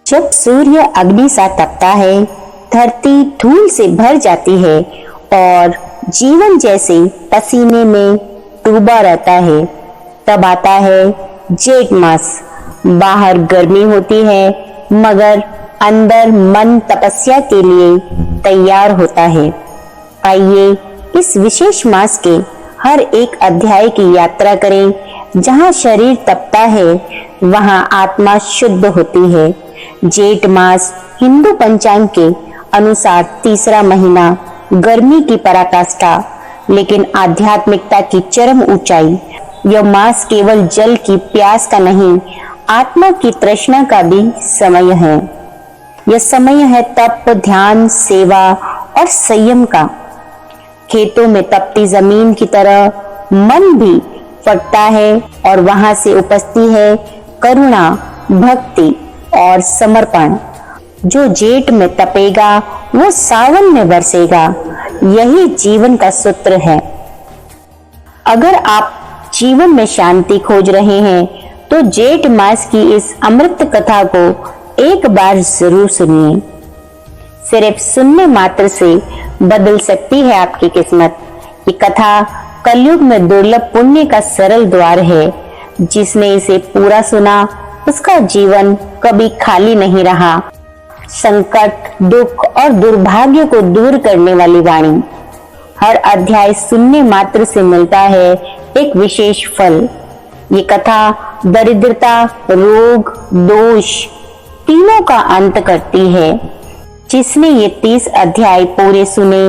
जब सूर्य अग्नि सा तपता है, धरती धूल से भर जाती है और जीवन जैसे पसीने में डूबा रहता है, तब आता है जेठ मास। बाहर गर्मी होती है मगर अंदर मन तपस्या के लिए तैयार होता है। आइए इस विशेष मास के हर एक अध्याय की यात्रा करें। जहाँ शरीर तपता है वहाँ आत्मा शुद्ध होती है। जेठ मास हिंदू पंचांग के अनुसार तीसरा महीना, गर्मी की पराकाष्ठा लेकिन आध्यात्मिकता की चरम ऊंचाई। यह मास केवल जल की प्यास का नहीं, आत्मा की तृष्णा का भी समय है। यह समय है तप, ध्यान, सेवा और संयम का। खेतों में तपती जमीन की तरह मन भी फटता है और वहां से उपजती है करुणा, भक्ति और समर्पण। जो जेठ में तपेगा वो सावन में बरसेगा। यही जीवन का सूत्र है। अगर आप जीवन में शांति खोज रहे हैं तो जेठ मास की इस अमृत कथा को एक बार जरूर सुनिए। सिर्फ सुनने मात्र से बदल सकती है आपकी किस्मत। ये कथा कलयुग में दुर्लभ पुण्य का सरल द्वार है। जिसने इसे पूरा सुना उसका जीवन कभी खाली नहीं रहा। संकट, दुख और दुर्भाग्य को दूर करने वाली वाणी। हर अध्याय सुनने मात्र से मिलता है एक विशेष फल। ये कथा दरिद्रता, रोग, दोष तीनों का अंत करती है। जिसने ये 30 अध्याय पूरे सुने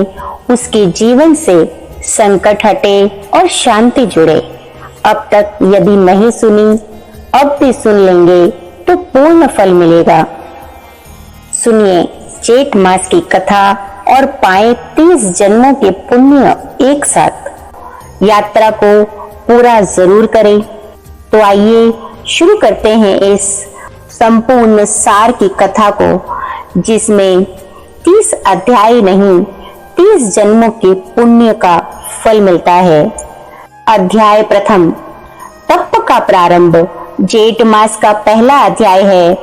उसके जीवन से संकट हटे और शांति जुड़े। अब तक यदि नहीं सुनी, अब भी सुन लेंगे तो पूर्ण फल मिलेगा। सुनिए जेठ मास की कथा और पाए 30 जन्मों के पुण्य एक साथ। यात्रा को पूरा जरूर करें। तो आइए शुरू करते हैं इस संपूर्ण सार की कथा को, जिसमें 30 अध्याय नहीं 30 जन्मों के पुण्य का फल मिलता है। अध्याय प्रथम, तप का प्रारंभ। जेठ मास का पहला अध्याय है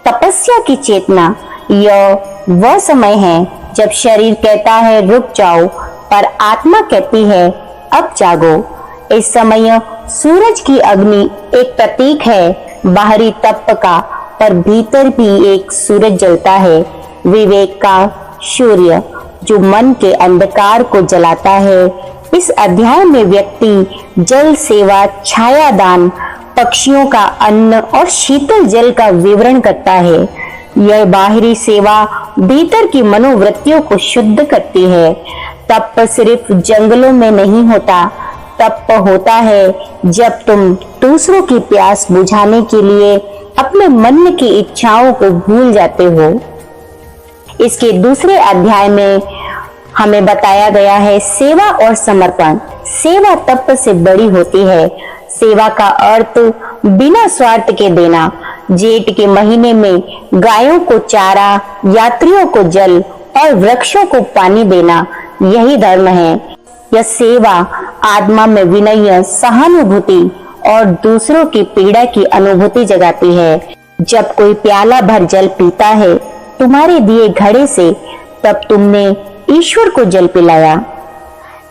तपस्या की चेतना। यह वह समय है जब शरीर कहता है रुक जाओ, पर आत्मा कहती है अब जागो। इस समय सूरज की अग्नि एक प्रतीक है बाहरी तप का, पर भीतर भी एक सूरज जलता है, विवेक का सूर्य जो मन के अंधकार को जलाता है। इस अध्याय में व्यक्ति जल सेवा, छाया दान, पक्षियों का अन्न और शीतल जल का विवरण करता है। यह बाहरी सेवा भीतर की मनोवृत्तियों को शुद्ध करती है। तप सिर्फ जंगलों में नहीं होता। तप होता है जब तुम दूसरों की प्यास बुझाने के लिए अपने मन की इच्छाओं को भूल जाते हो। इसके दूसरे अध्याय में हमें बताया गया है सेवा और समर्पण। सेवा तप से बड़ी होती है। सेवा का अर्थ बिना स्वार्थ के देना। जेठ के महीने में गायों को चारा, यात्रियों को जल और वृक्षों को पानी देना यही धर्म है। यह सेवा आत्मा में विनय, सहानुभूति और दूसरों की पीड़ा की अनुभूति जगाती है। जब कोई प्याला भर जल पीता है तुम्हारे दिए घड़े से, तब तुमने ईश्वर को जल पिलाया।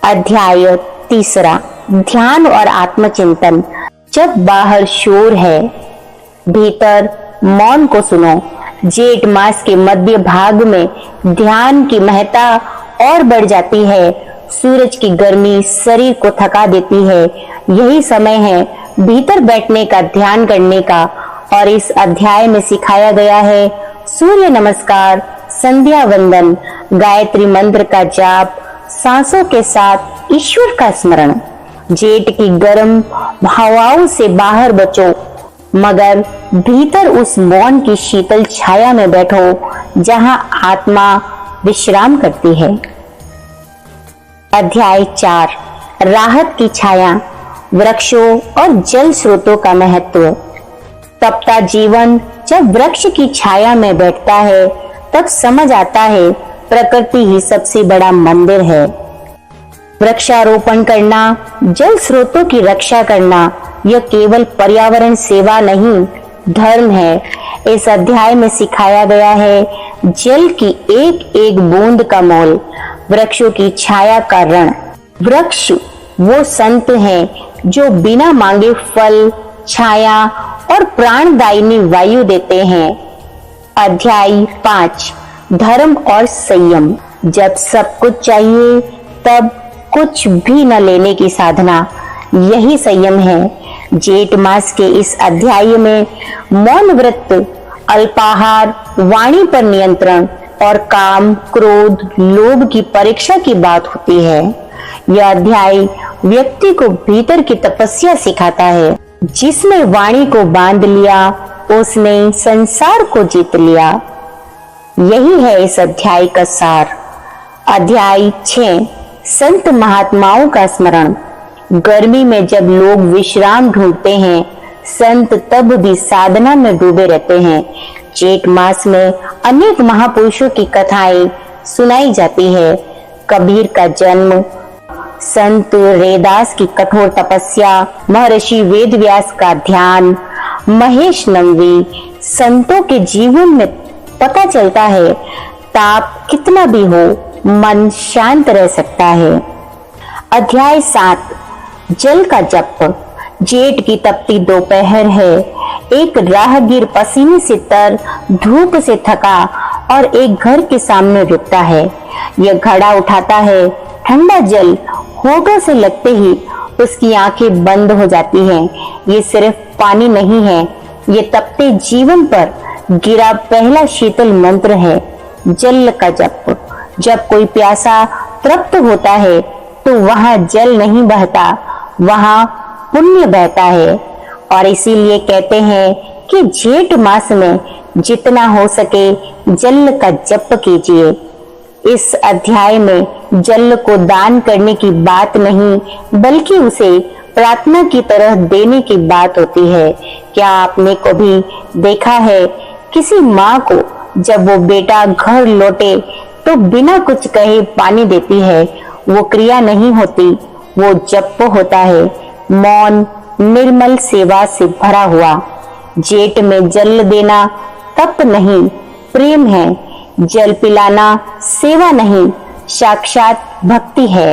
अध्याय तीसरा, ध्यान और आत्मचिंतन। जब बाहर शोर है, भीतर मौन को सुनो। जेठ मास के मध्य भाग में ध्यान की महत्ता और बढ़ जाती है। सूरज की गर्मी शरीर को थका देती है। यही समय है भीतर बैठने का, ध्यान करने का। और इस अध्याय में सिखाया गया है सूर्य नमस्कार, संध्या वंदन, गायत्री मंत्र का जाप, सांसों के साथ ईश्वर का स्मरण। जेठ की गर्म हवाओं से बाहर बचो, मगर भीतर उस मौन की शीतल छाया में बैठो जहां आत्मा विश्राम करती है। अध्याय 4, राहत की छाया, वृक्षों और जल स्रोतों का महत्व। तपता जीवन जब वृक्ष की छाया में बैठता है तब समझ आता है प्रकृति ही सबसे बड़ा मंदिर है। वृक्षारोपण करना, जल स्रोतों की रक्षा करना, यह केवल पर्यावरण सेवा नहीं, धर्म है। इस अध्याय में सिखाया गया है जल की एक एक बूंद का मोल, वृक्षों की छाया का ऋण। वृक्ष वो संत हैं जो बिना मांगे फल, छाया और प्राणदायिनी वायु देते हैं। अध्याय 5, धर्म और संयम। जब सब कुछ चाहिए तब कुछ भी न लेने की साधना, यही संयम है। जेठ मास के इस अध्याय में मौन व्रत, अल्पाहार, वाणी पर नियंत्रण और काम, क्रोध, लोभ की परीक्षा की बात होती है। यह अध्याय व्यक्ति को भीतर की तपस्या सिखाता है। जिसने वाणी को बांध लिया उसने संसार को जीत लिया। यही है इस अध्याय का सार। अध्याय 6, संत महात्माओं का स्मरण। गर्मी में जब लोग विश्राम ढूंढते हैं, संत तब भी साधना में डूबे रहते हैं। जेठ मास में अनेक महापुरुषों की कथाएं सुनाई जाती है। कबीर का जन्म, संत रैदास की कठोर तपस्या, महर्षि वेदव्यास का ध्यान, महेश नंवी। संतों के जीवन में पता चलता है ताप कितना भी हो, मन शांत रह सकता है। अध्याय 7, जल का जप। जेठ की तपती दोपहर है। एक राहगीर पसीने से तर, धूप से थका और एक घर के सामने रुकता है। यह घड़ा उठाता है। ठंडा जल होठों से लगते ही उसकी आंखें बंद हो जाती हैं। ये सिर्फ पानी नहीं है, ये तपते जीवन पर गिरा पहला शीतल मंत्र है, जल का जप। जब कोई प्यासा तृप्त होता है तो वहां जल नहीं बहता, वहां पुण्य बहता है। और इसीलिए कहते हैं कि जेठ मास में जितना हो सके जल का जप कीजिए। इस अध्याय में जल को दान करने की बात नहीं, बल्कि उसे प्रार्थना की तरह देने की बात होती है। क्या आपने कभी देखा है किसी माँ को जब वो बेटा घर लौटे तो बिना कुछ कहे पानी देती है? वो क्रिया नहीं होती, वो जप होता है, मौन निर्मल सेवा से भरा हुआ। जेठ में जल देना तप नहीं, प्रेम है। जल पिलाना सेवा नहीं, साक्षात भक्ति है।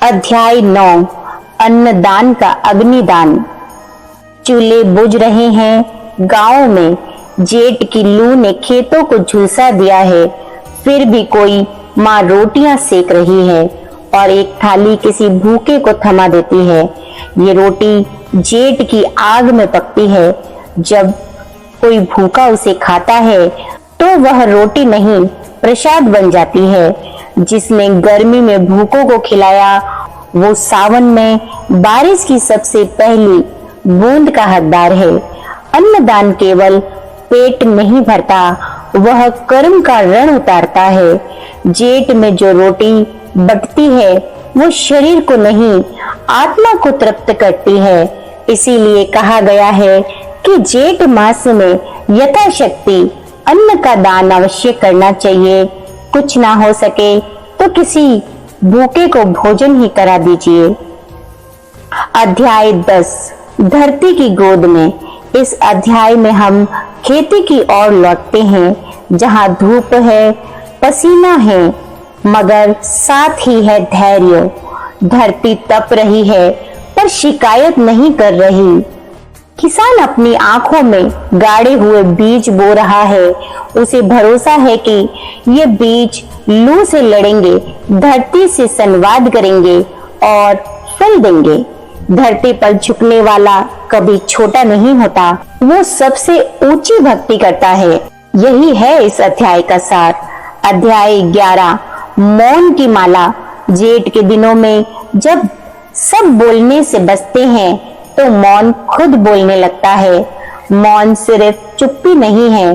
अध्याय 9, अन्नदान का अग्निदान। चूल्हे बुझ रहे हैं गांव में। जेठ की लू ने खेतों को झुलसा दिया है, फिर भी कोई माँ रोटियां सेक रही है और एक थाली किसी भूखे को थमा देती है। ये रोटी जेठ की आग में पकती है। जब कोई भूखा उसे खाता है तो वह रोटी नहीं, प्रसाद बन जाती है। जिसने गर्मी में भूखों को खिलाया वो सावन में बारिश की सबसे पहली बूंद का हकदार है। अन्नदान केवल पेट नहीं भरता, वह कर्म का ऋण उतारता है। जेठ में जो रोटी बटती है वो शरीर को नहीं, आत्मा को तृप्त करती है। इसीलिए कहा गया है कि जेठ मास में यथाशक्ति अन्न का दान अवश्य करना चाहिए। कुछ ना हो सके तो किसी भूखे को भोजन ही करा दीजिए। अध्याय 10, धरती की गोद में। इस अध्याय में हम खेती की ओर लौटते हैं, जहाँ धूप है, पसीना है, मगर साथ ही है धैर्य। धरती तप रही है पर शिकायत नहीं कर रही। किसान अपनी आंखों में गाड़े हुए बीज बो रहा है। उसे भरोसा है कि ये बीज लू से लड़ेंगे, धरती से संवाद करेंगे और फल देंगे। धरती पर झुकने वाला कभी छोटा नहीं होता, वो सबसे ऊंची भक्ति करता है। यही है इस अध्याय का सार। अध्याय 11, मौन की माला। जेठ के दिनों में जब सब बोलने से बचते हैं तो मौन खुद बोलने लगता है। मौन सिर्फ चुप्पी नहीं है,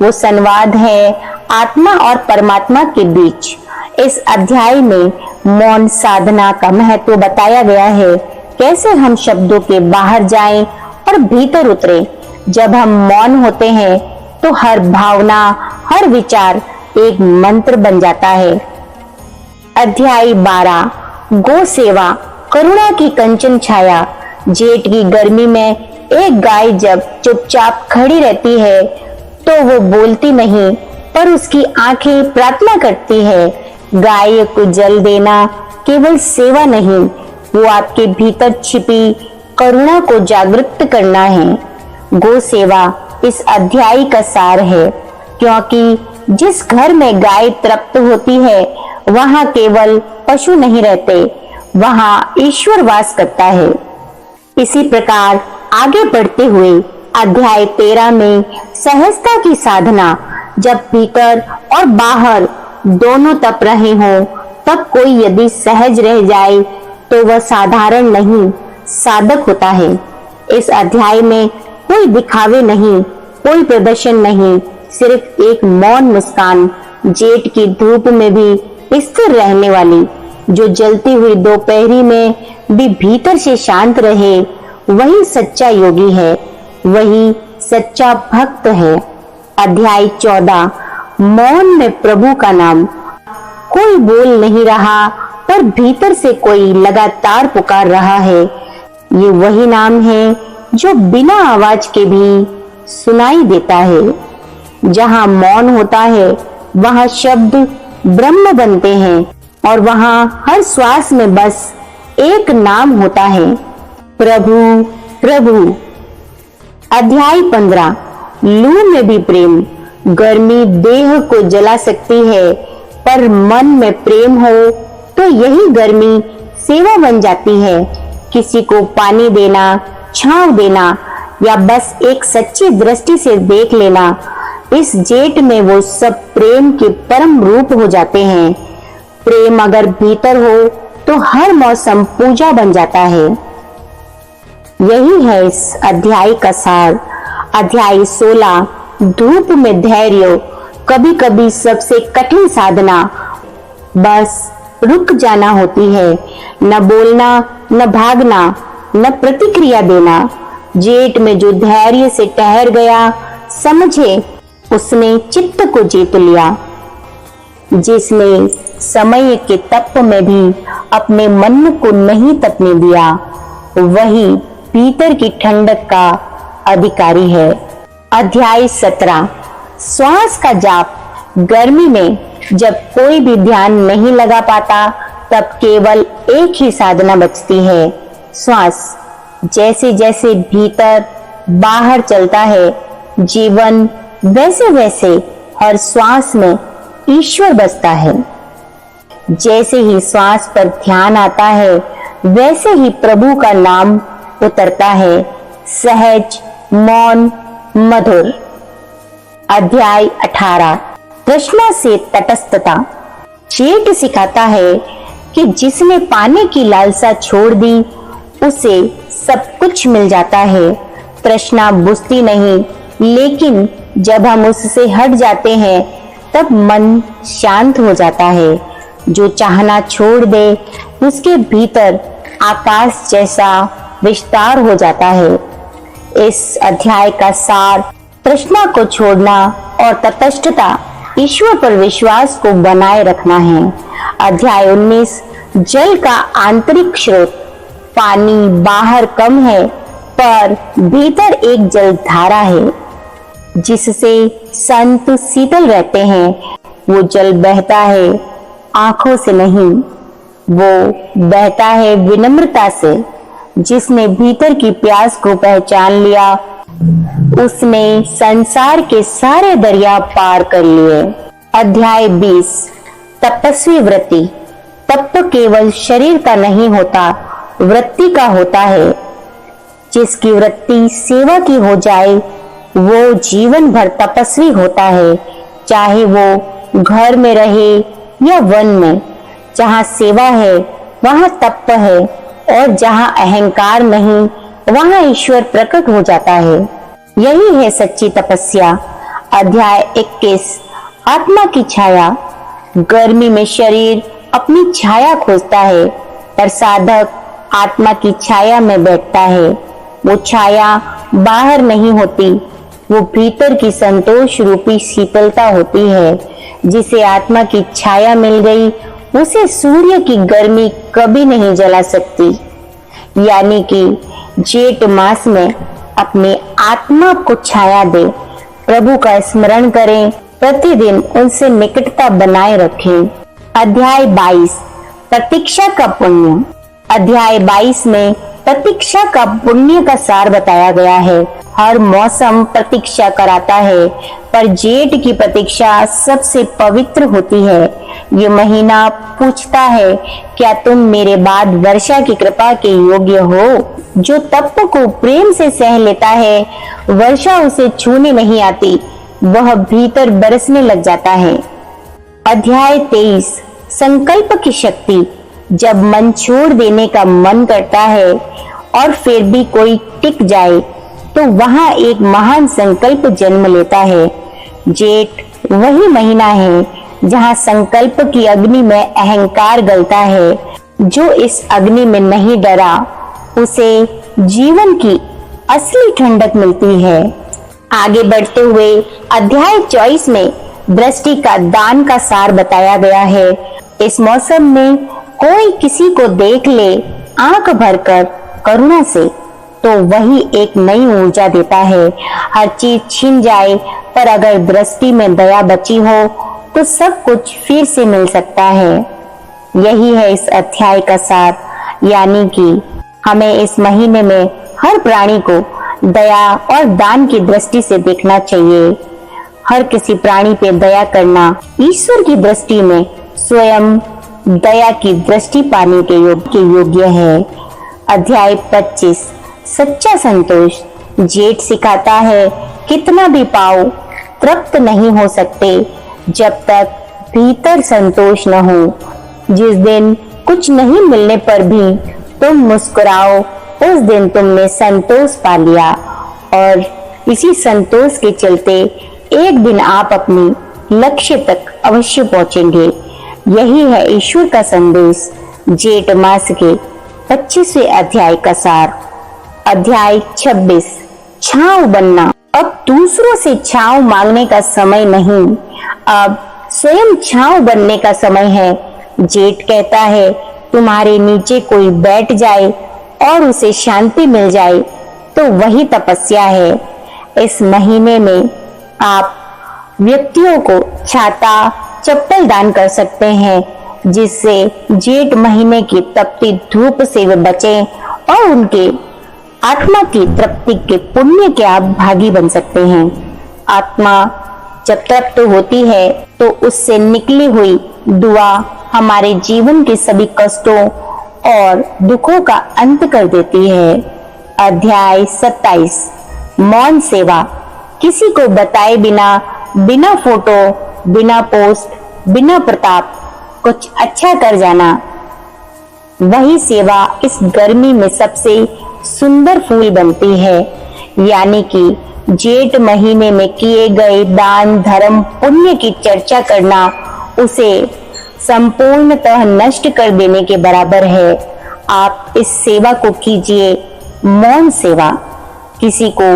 वो संवाद है आत्मा और परमात्मा के बीच। इस अध्याय में मौन साधना का महत्व बताया गया है। कैसे हम शब्दों के बाहर जाएं और भीतर उतरें। जब हम मौन होते हैं तो हर भावना, हर विचार एक मंत्र बन जाता है। अध्याय 12, गो सेवा, करुणा की कंचन छाया। जेठ की गर्मी में एक गाय जब चुपचाप खड़ी रहती है तो वो बोलती नहीं, पर उसकी आंखें प्रार्थना करती है। गाय को जल देना केवल सेवा नहीं, वो आपके भीतर छिपी करुणा को जागृत करना है। गो सेवा इस अध्याय का सार है, क्योंकि जिस घर में गाय तृप्त होती है वहां केवल पशु नहीं रहते, वहां ईश्वर वास करता है। इसी प्रकार आगे बढ़ते हुए अध्याय 13 में सहजता की साधना, जब भीतर और बाहर दोनों तप रहे हों, तब कोई यदि सहज रह जाए तो वह साधारण नहीं, साधक होता है। इस अध्याय में कोई दिखावे नहीं, कोई प्रदर्शन नहीं, सिर्फ एक मौन मुस्कान, जेठ की धूप में भी स्थिर रहने वाली, जो जलती हुई दोपहरी में भी भीतर से शांत रहे, वही सच्चा योगी है, वही सच्चा भक्त है। अध्याय 14 मौन में प्रभु का नाम। कोई बोल नहीं रहा, पर भीतर से कोई लगातार पुकार रहा है। ये वही नाम है जो बिना आवाज के भी सुनाई देता है। जहाँ मौन होता है वहाँ शब्द ब्रह्म बनते हैं, और वहाँ हर श्वास में बस एक नाम होता है, प्रभु प्रभु। अध्याय 15 लू में भी प्रेम। गर्मी देह को जला सकती है, पर मन में प्रेम हो तो यही गर्मी सेवा बन जाती है। किसी को पानी देना, छांव देना या बस एक सच्ची दृष्टि से देख लेना, इस जेठ में वो सब प्रेम के परम रूप हो जाते हैं। प्रेम अगर भीतर हो तो हर मौसम पूजा बन जाता है। यही है इस अध्याय का सार। अध्याय 16 धूप में धैर्य। कभी कभी सबसे कठिन साधना बस रुक जाना होती है, न बोलना, न भागना, न प्रतिक्रिया देना। जेठ में जो धैर्य से ठहर गया, समझे उसने चित्त को जीत लिया। जिसने समय के तप में भी अपने मन को नहीं तपने दिया, वही भीतर की ठंडक का अधिकारी है। अध्याय 17 श्वास का जाप। गर्मी में जब कोई भी ध्यान नहीं लगा पाता, तब केवल एक ही साधना बचती है, श्वास। जैसे जैसे भीतर बाहर चलता है जीवन, वैसे वैसे हर श्वास में ईश्वर बसता है। जैसे ही श्वास पर ध्यान आता है, वैसे ही प्रभु का नाम उतरता है, सहज, मौन, मधुर। अध्याय 18 तृष्णा से तटस्थता। जेठ सिखाता है कि जिसने पाने की लालसा छोड़ दी, उसे सब कुछ मिल जाता है। तृष्णा बुझती नहीं, लेकिन जब हम उससे हट जाते हैं तब मन शांत हो जाता है। जो चाहना छोड़ दे, उसके भीतर आकाश जैसा विस्तार हो जाता है। इस अध्याय का सार तृष्णा को छोड़ना और तटस्थता, ईश्वर पर विश्वास को बनाए रखना है। अध्याय 19 जल का आंतरिक स्रोत। पानी बाहर कम है, पर भीतर एक जल धारा है, जिससे संत शीतल रहते हैं। वो जल बहता है आंखों से नहीं, वो बहता है विनम्रता से। जिसने भीतर की प्यास को पहचान लिया, उसने संसार के सारे दरिया पार कर लिए। अध्याय 20 तपस्वी वृत्ति। तप केवल शरीर का नहीं होता, वृत्ति का होता है। जिसकी वृत्ति सेवा की हो जाए, वो जीवन भर तपस्वी होता है। चाहे वो घर में रहे या वन में। जहाँ सेवा है वहाँ तप है, और जहाँ अहंकार नहीं, वहाँ ईश्वर प्रकट हो जाता है। यही है सच्ची तपस्या। अध्याय 21 आत्मा की छाया। गर्मी में शरीर अपनी छाया खोजता है, पर साधक आत्मा की छाया में बैठता है। वो छाया बाहर नहीं होती, वो भीतर की संतोष रूपी शीतलता होती है। जिसे आत्मा की छाया मिल गई, उसे सूर्य की गर्मी कभी नहीं जला सकती। यानी कि जेठ मास में अपने आत्मा को छाया दे, प्रभु का स्मरण करें, प्रतिदिन उनसे निकटता बनाए रखें। अध्याय 22 प्रतीक्षा का पुण्य। अध्याय 22 में प्रतीक्षा का पुण्य का सार बताया गया है। हर मौसम प्रतीक्षा कराता है, पर जेठ की प्रतीक्षा सबसे पवित्र होती है। ये महीना पूछता है, क्या तुम मेरे बाद वर्षा की कृपा के योग्य हो? जो तप को प्रेम से सह लेता है, वर्षा उसे छूने नहीं आती, वह भीतर बरसने लग जाता है। अध्याय 23 संकल्प की शक्ति। जब मन छोड़ देने का मन करता है और फिर भी कोई टिक जाए, तो वहां एक महान संकल्प जन्म लेता है। जेठ वही महीना है जहां संकल्प की अग्नि में अहंकार गलता है। जो इस अग्नि में नहीं डरा, उसे जीवन की असली ठंडक मिलती है। आगे बढ़ते हुए अध्याय 24 में दृष्टि का दान का सार बताया गया है। इस मौसम में कोई किसी को देख ले आंख भरकर करुणा से, तो वही एक नई ऊर्जा देता है। हर चीज छिन जाए, पर अगर दृष्टि में दया बची हो तो सब कुछ फिर से मिल सकता है। यही है इस अध्याय का सार, यानी कि हमें इस महीने में हर प्राणी को दया और दान की दृष्टि से देखना चाहिए। हर किसी प्राणी पे दया करना ईश्वर की दृष्टि में स्वयं दया की दृष्टि पाने के योग्य है। अध्याय 25 सच्चा संतोष। जेठ सिखाता है, कितना भी पाओ तृप्त नहीं हो सकते जब तक भीतर संतोष न हो। जिस दिन कुछ नहीं मिलने पर भी तुम मुस्कुराओ, उस दिन तुमने संतोष पा लिया, और इसी संतोष के चलते एक दिन आप अपनी लक्ष्य तक अवश्य पहुंचेंगे। यही है ईश्वर का संदेश। जेठ मास के 25वें अध्याय का सार। अध्याय 26 छांव बनना। अब दूसरों से छांव मांगने का समय नहीं, अब स्वयं छांव बनने का समय है। जेठ कहता है, तुम्हारे नीचे कोई बैठ जाए और उसे शांति मिल जाए, तो वही तपस्या है। इस महीने में आप व्यक्तियों को छाता, चप्पल दान कर सकते हैं, जिससे जेठ महीने की तपती धूप से वे बचें और उनके आत्मा की तृप्ति के पुण्य के आप भागी बन सकते हैं। आत्मा जब तृप्त होती है, तो उससे निकली हुई दुआ हमारे जीवन के सभी कष्टों और दुखों का अंत कर देती है। अध्याय 27 मौन सेवा। किसी को बताए बिना, बिना फोटो, बिना पोस्ट, बिना प्रताप कुछ अच्छा कर जाना, वही सेवा इस गर्मी में सबसे सुंदर फूल बनती है। यानी कि जेठ महीने में किए गए दान, धर्म, पुण्य की चर्चा करना उसे संपूर्णतः नष्ट कर देने के बराबर है। आप इस सेवा को कीजिए, मौन सेवा, किसी को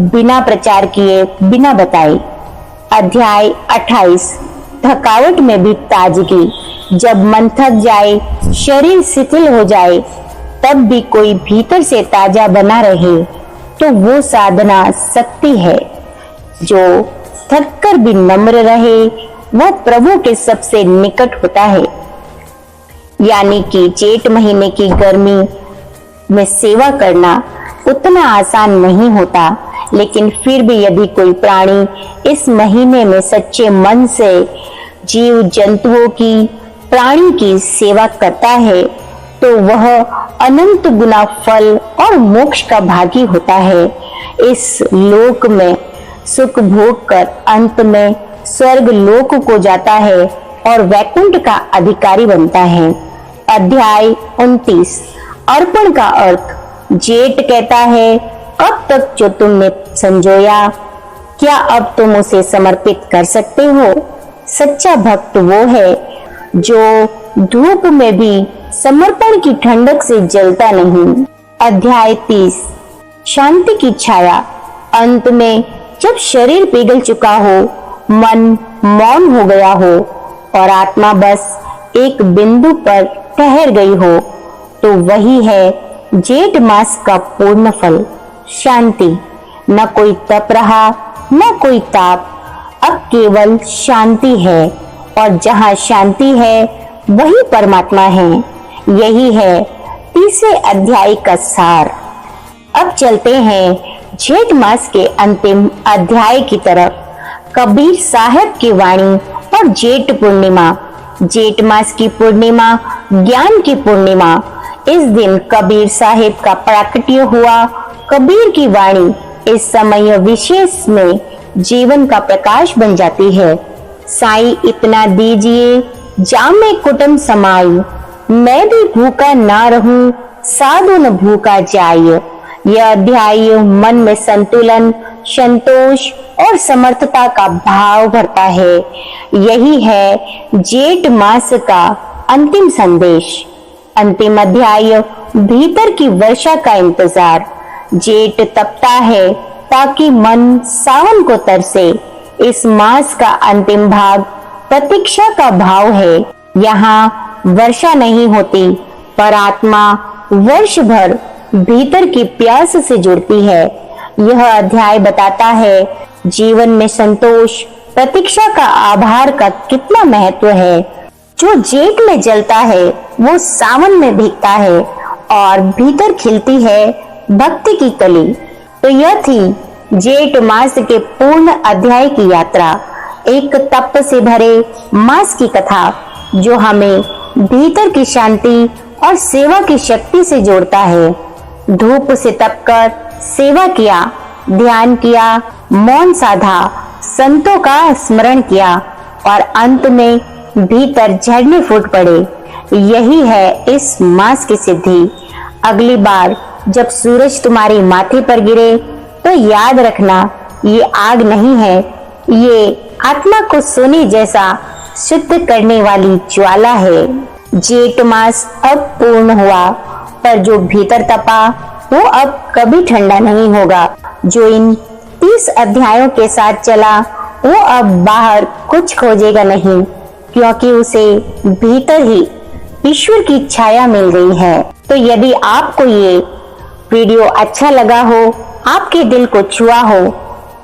बिना प्रचार किए, बिना बताए। अध्याय 28 थकावट में भी ताजगी। जब मन थक जाए, शरीर शिथिल हो जाए, तब भी कोई भीतर से ताजा बना रहे, तो वो साधना शक्ति है। जो थक कर भी नम्र रहे, वह प्रभु के सबसे निकट होता है। यानी कि जेठ महीने की गर्मी में सेवा करना उतना आसान नहीं होता, लेकिन फिर भी यदि कोई प्राणी इस महीने में सच्चे मन से जीव जंतुओं की, प्राणी की सेवा करता है, तो वह अनंत गुना फल और मोक्ष का भागी होता है। इस लोक में सुख भोग कर अंत में स्वर्ग लोक को जाता है और वैकुंठ का अधिकारी बनता है। अध्याय 29 अर्पण का अर्थ। जेठ कहता है, अब तक जो तुमने संजोया, क्या अब तुम उसे समर्पित कर सकते हो? सच्चा भक्त वो है जो धूप में भी समर्पण की ठंडक से जलता नहीं। अध्याय 30 शांति की छाया। अंत में जब शरीर पिघल चुका हो, मन मौन हो गया हो और आत्मा बस एक बिंदु पर ठहर गई हो, तो वही है जेठ मास का पूर्ण फल, शांति। न कोई तप रहा, न कोई ताप, अब केवल शांति है, और जहाँ शांति है वही परमात्मा है। यही है तीसरे अध्याय का सार। अब चलते हैं जेठ मास के अंतिम अध्याय की तरफ। कबीर साहब की वाणी और जेठ पूर्णिमा। जेठ मास की पूर्णिमा ज्ञान की पूर्णिमा। इस दिन कबीर साहिब का प्राकट्य हुआ। कबीर की वाणी इस समय विशेष में जीवन का प्रकाश बन जाती है। साईं इतना दीजिए जामे कुटुंब समाई, मैं भी भूखा ना रहूं साधु न भूखा जाय। यह अध्याय मन में संतुलन, संतोष और समर्थता का भाव भरता है। यही है जेठ मास का अंतिम संदेश। अंतिम अध्याय भीतर की वर्षा का इंतजार। जेठ तपता है ताकि मन सावन को तरसे। इस मास का अंतिम भाग प्रतीक्षा का भाव है। यहाँ वर्षा नहीं होती, पर आत्मा वर्ष भर भीतर की प्यास से जुड़ती है। यह अध्याय बताता है जीवन में संतोष, प्रतीक्षा का आभार का कितना महत्व है। जो जेठ में जलता है वो सावन में भीगता है और भीतर खिलती है भक्ति की कली। तो यह थी जेठ मास के पूर्ण अध्याय की यात्रा। एक तप से भरे मास की कथा जो हमें भीतर की शांति और सेवा की शक्ति से जोड़ता है। धूप से तपकर सेवा किया, ध्यान किया, मौन साधा, संतों का स्मरण किया और अंत में भीतर झरने फूट पड़े। यही है इस मास की सिद्धि। अगली बार जब सूरज तुम्हारे माथे पर गिरे तो याद रखना, ये आग नहीं है, ये आत्मा को सोने जैसा शुद्ध करने वाली ज्वाला है। जेठ मास अब पूर्ण हुआ, पर जो भीतर तपा वो अब कभी ठंडा नहीं होगा। जो इन 30 अध्यायों के साथ चला वो अब बाहर कुछ खोजेगा नहीं, क्योंकि उसे भीतर ही ईश्वर की छाया मिल गई है। तो यदि आपको ये वीडियो अच्छा लगा हो, आपके दिल को छुआ हो,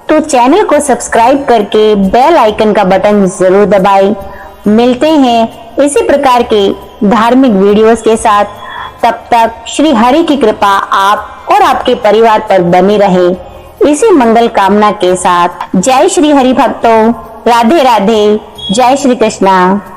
तो चैनल को सब्सक्राइब करके बेल आइकन का बटन जरूर दबाएं। मिलते हैं इसी प्रकार के धार्मिक वीडियोस के साथ। तब तक श्री हरि की कृपा आप और आपके परिवार पर बनी रहे, इसी मंगल कामना के साथ। जय श्री हरि भक्तों, राधे राधे, जय श्री कृष्णा।